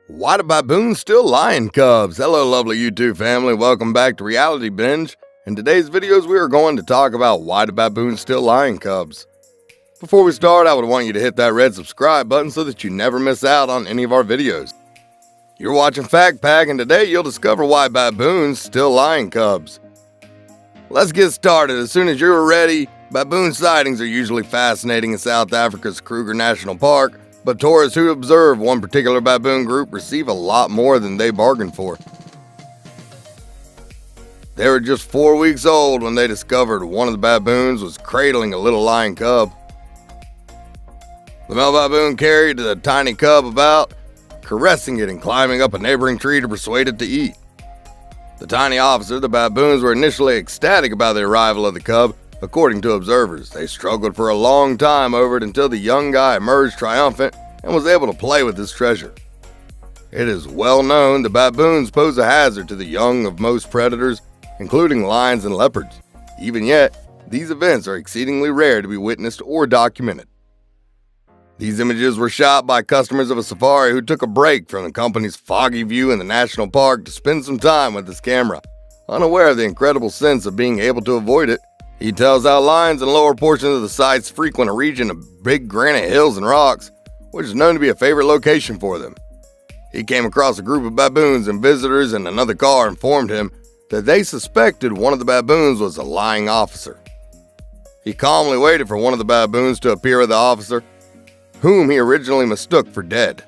Why do baboons steal lion cubs? Hello lovely YouTube family, welcome back to Reality Binge. In today's videos we are going to talk about why do baboons steal lion cubs. Before we start, I would want you to hit that red subscribe button so that you never miss out on any of our videos. You're watching Fact Pack, and today you'll discover why baboons steal lion cubs. Let's get started. As soon as you're ready, baboon sightings are usually fascinating in South Africa's Kruger National Park, but tourists who observe one particular baboon group receive a lot more than they bargained for. They were just 4 weeks old when they discovered one of the baboons was cradling a little lion cub. The male baboon carried the tiny cub about, caressing it and climbing up a neighboring tree to persuade it to eat. The tiny officer, the baboons were initially ecstatic about the arrival of the cub. According to observers, they struggled for a long time over it until the young guy emerged triumphant and was able to play with his treasure. It is well known that baboons pose a hazard to the young of most predators, including lions and leopards. Even yet, these events are exceedingly rare to be witnessed or documented. These images were shot by customers of a safari who took a break from the company's foggy view in the national park to spend some time with his camera, unaware of the incredible sense of being able to avoid it. He tells how lions in lower portions of the sites frequent a region of big granite hills and rocks, which is known to be a favorite location for them. He came across a group of baboons, and visitors in another car informed him that they suspected one of the baboons was a lying officer. He calmly waited for one of the baboons to appear with the officer, whom he originally mistook for dead.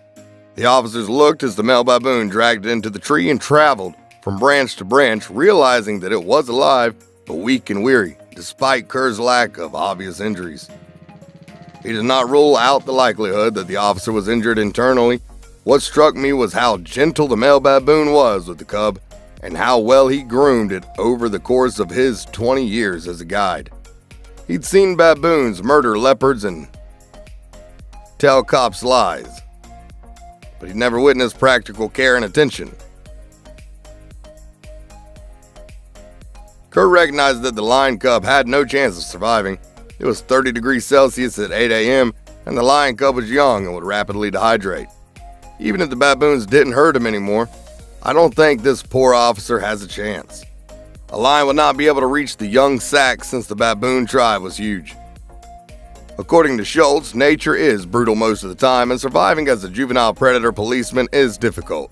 The officers looked as the male baboon dragged it into the tree and traveled from branch to branch, realizing that it was alive but weak and weary, despite Kerr's lack of obvious injuries. He did not rule out the likelihood that the officer was injured internally. What struck me was how gentle the male baboon was with the cub, and how well he groomed it over the course of his 20 years as a guide. He'd seen baboons murder leopards and tell cops lies, but he'd never witnessed practical care and attention. Kerr recognized that the lion cub had no chance of surviving. It was 30 degrees Celsius at 8 a.m., and the lion cub was young and would rapidly dehydrate. Even if the baboons didn't hurt him anymore, I don't think this poor officer has a chance. A lion would not be able to reach the young sack since the baboon tribe was huge. According to Schultz, nature is brutal most of the time, and surviving as a juvenile predator policeman is difficult.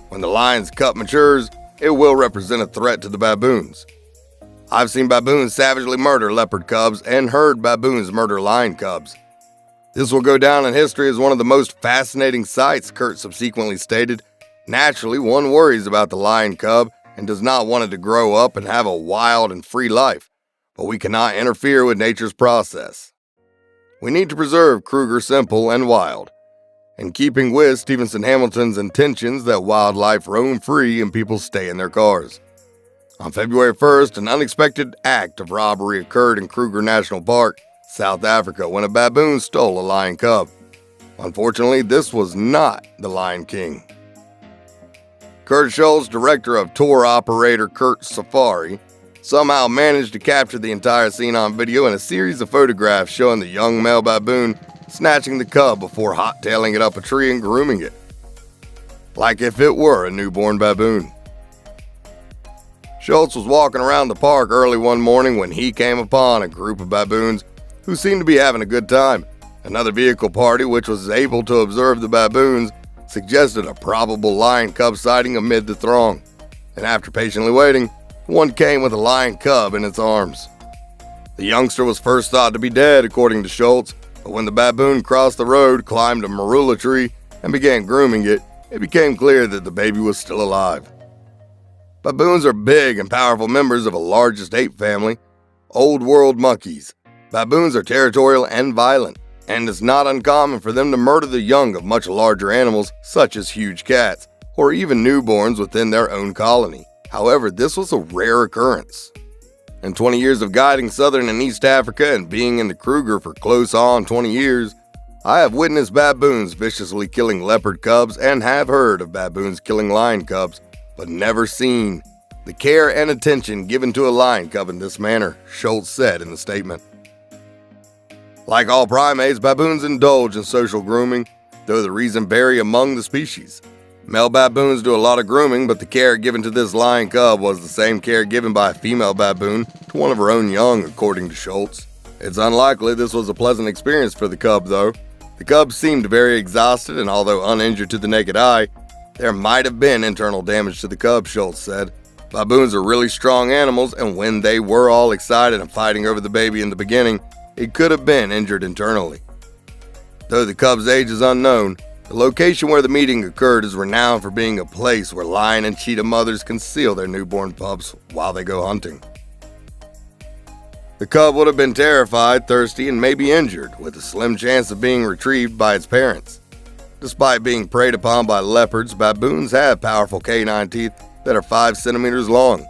When the lion's cub matures, it will represent a threat to the baboons. I've seen baboons savagely murder leopard cubs and heard baboons murder lion cubs. This will go down in history as one of the most fascinating sights, Kurt subsequently stated. Naturally, one worries about the lion cub and does not want it to grow up and have a wild and free life, but we cannot interfere with nature's process. We need to preserve Kruger simple and wild, in keeping with Stephenson Hamilton's intentions that wildlife roam free and people stay in their cars. On February 1st, an unexpected act of robbery occurred in Kruger National Park, South Africa, when a baboon stole a lion cub. Unfortunately, this was not the Lion King. Kurt Schultz, director of tour operator Kurt Safari, somehow managed to capture the entire scene on video in a series of photographs showing the young male baboon snatching the cub before hot-tailing it up a tree and grooming it, like if it were a newborn baboon. Schultz was walking around the park early one morning when he came upon a group of baboons who seemed to be having a good time. Another vehicle party, which was able to observe the baboons, suggested a probable lion cub sighting amid the throng, and after patiently waiting, one came with a lion cub in its arms. The youngster was first thought to be dead, according to Schultz, but when the baboon crossed the road, climbed a marula tree, and began grooming it, it became clear that the baby was still alive. Baboons are big and powerful members of a largest ape family, Old World monkeys. Baboons are territorial and violent, and it's not uncommon for them to murder the young of much larger animals, such as huge cats, or even newborns within their own colony. However, this was a rare occurrence. In 20 years of guiding Southern and East Africa and being in the Kruger for close on 20 years, I have witnessed baboons viciously killing leopard cubs and have heard of baboons killing lion cubs, but never seen the care and attention given to a lion cub in this manner, Schultz said in the statement. Like all primates, baboons indulge in social grooming, though the reason vary among the species. Male baboons do a lot of grooming, but the care given to this lion cub was the same care given by a female baboon to one of her own young, according to Schultz. It's unlikely this was a pleasant experience for the cub, though. The cub seemed very exhausted, and although uninjured to the naked eye, there might have been internal damage to the cub, Schultz said. Baboons are really strong animals, and when they were all excited and fighting over the baby in the beginning, it could have been injured internally. Though the cub's age is unknown, the location where the meeting occurred is renowned for being a place where lion and cheetah mothers conceal their newborn pups while they go hunting. The cub would have been terrified, thirsty, and maybe injured, with a slim chance of being retrieved by its parents. Despite being preyed upon by leopards, baboons have powerful canine teeth that are 5 centimeters long,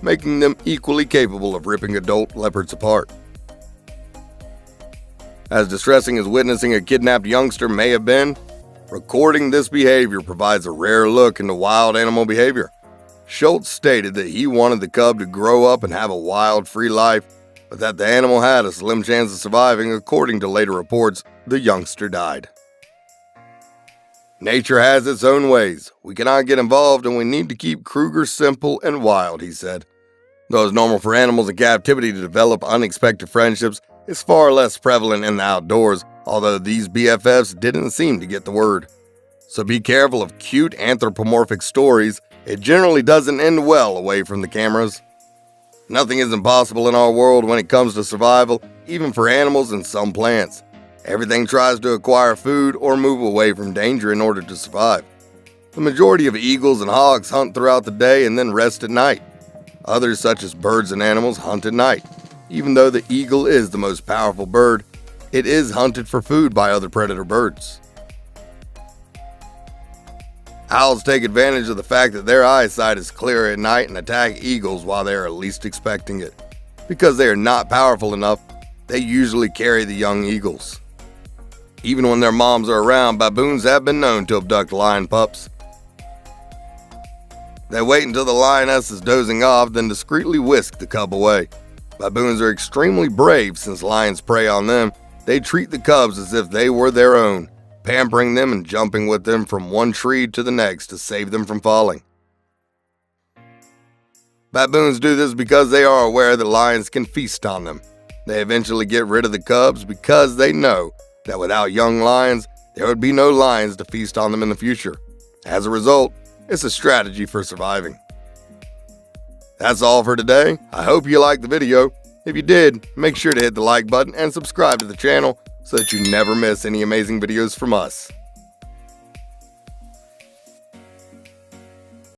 making them equally capable of ripping adult leopards apart. As distressing as witnessing a kidnapped youngster may have been, recording this behavior provides a rare look into wild animal behavior. Schultz stated that he wanted the cub to grow up and have a wild, free life, but that the animal had a slim chance of surviving. According to later reports, the youngster died. Nature has its own ways. We cannot get involved, and we need to keep Kruger simple and wild, he said. Though it's normal for animals in captivity to develop unexpected friendships, it's far less prevalent in the outdoors, although these BFFs didn't seem to get the word. So be careful of cute anthropomorphic stories. It generally doesn't end well away from the cameras. Nothing is impossible in our world when it comes to survival, even for animals and some plants. Everything tries to acquire food or move away from danger in order to survive. The majority of eagles and hogs hunt throughout the day and then rest at night. Others, such as birds and animals, hunt at night. Even though the eagle is the most powerful bird, it is hunted for food by other predator birds. Owls take advantage of the fact that their eyesight is clear at night and attack eagles while they are least expecting it. Because they are not powerful enough, they usually carry the young eagles. Even when their moms are around, baboons have been known to abduct lion pups. They wait until the lioness is dozing off, then discreetly whisk the cub away. Baboons are extremely brave since lions prey on them. They treat the cubs as if they were their own, pampering them and jumping with them from one tree to the next to save them from falling. Baboons do this because they are aware that lions can feast on them. They eventually get rid of the cubs because they know that without young lions, there would be no lions to feast on them in the future. As a result, it's a strategy for surviving. That's all for today. I hope you liked the video. If you did, make sure to hit the like button and subscribe to the channel so that you never miss any amazing videos from us.